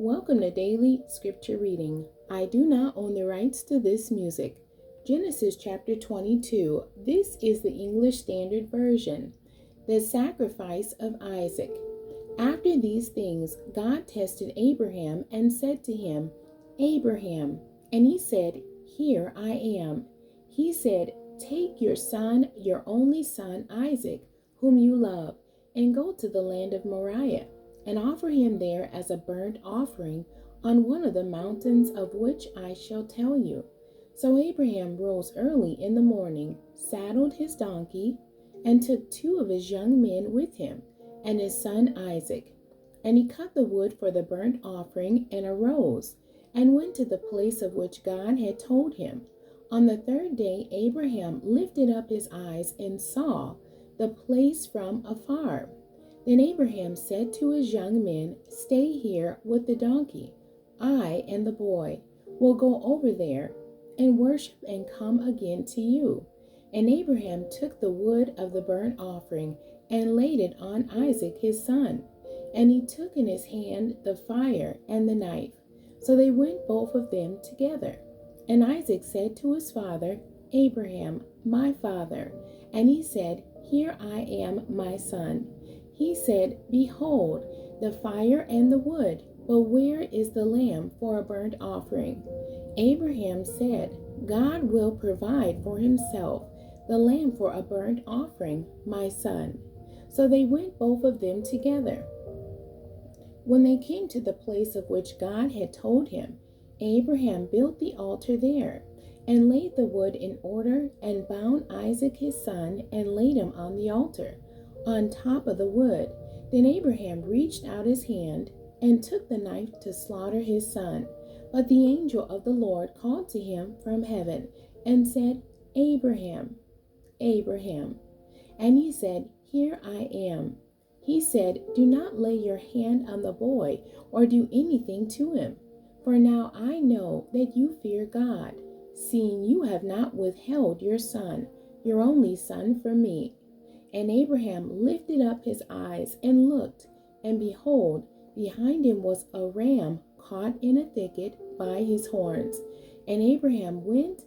Welcome to Daily Scripture Reading. I do not own the rights to this music. Genesis chapter 22. This is the English Standard Version. The sacrifice of Isaac. After these things, God tested Abraham and said to him, Abraham. And he said, Here I am. He said, Take your son, your only son Isaac, whom you love, and go to the land of Moriah, and offer him there as a burnt offering on one of the mountains of which I shall tell you. So Abraham rose early in the morning, saddled his donkey, and took 2 of his young men with him, and his son Isaac. And he cut the wood for the burnt offering, and arose, and went to the place of which God had told him. On the 3rd day Abraham lifted up his eyes and saw the place from afar. Then Abraham said to his young men, Stay here with the donkey. I and the boy will go over there and worship and come again to you. And Abraham took the wood of the burnt offering and laid it on Isaac his son. And he took in his hand the fire and the knife. So they went both of them together. And Isaac said to his father, Abraham, my father. And he said, Here I am, my son. He said, Behold, the fire and the wood, but where is the lamb for a burnt offering? Abraham said, God will provide for himself the lamb for a burnt offering, my son. So they went both of them together. When they came to the place of which God had told him, Abraham built the altar there, and laid the wood in order, and bound Isaac his son, and laid him on the altar, on top of the wood. Then Abraham reached out his hand, and took the knife to slaughter his son. But the angel of the Lord called to him from heaven, and said, Abraham, Abraham. And he said, Here I am. He said, Do not lay your hand on the boy, or do anything to him. For now I know that you fear God, seeing you have not withheld your son, your only son, from me. And Abraham lifted up his eyes and looked, and behold, behind him was a ram caught in a thicket by his horns. And Abraham went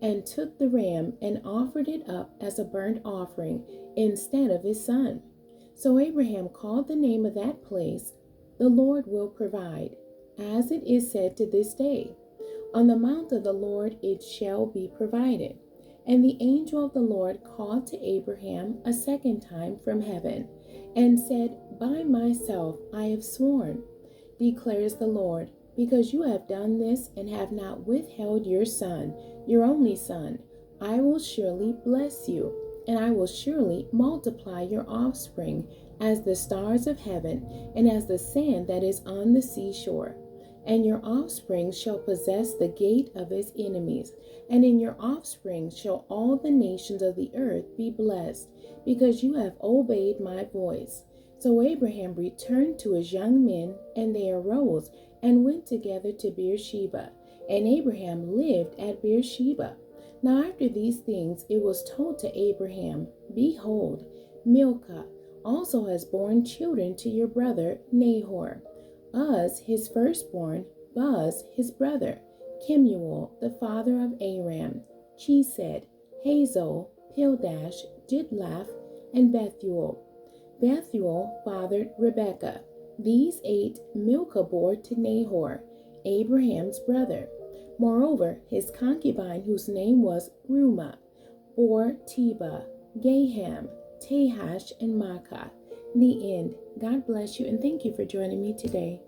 and took the ram and offered it up as a burnt offering instead of his son. So Abraham called the name of that place, The Lord will provide, as it is said to this day, On the mount of the Lord it shall be provided. And the angel of the Lord called to Abraham a second time from heaven, and said, By myself I have sworn, declares the Lord, because you have done this and have not withheld your son, your only son. I will surely bless you, and I will surely multiply your offspring as the stars of heaven, and as the sand that is on the seashore. And your offspring shall possess the gate of his enemies, and in your offspring shall all the nations of the earth be blessed, because you have obeyed my voice. So Abraham returned to his young men, and they arose and went together to Beersheba, and Abraham lived at Beersheba. Now after these things it was told to Abraham, Behold, Milcah also has borne children to your brother Nahor, Uz his firstborn, Buz his brother, Kemuel the father of Aram, Chesed, Hazo, Pildash, Jidlaph, and Bethuel. Bethuel fathered Rebekah. These 8 Milcah bore to Nahor, Abraham's brother. Moreover, his concubine, whose name was Reumah, bore Tebah, Gaham, Tahash, and Maacah. The end. God bless you, and thank you for joining me today.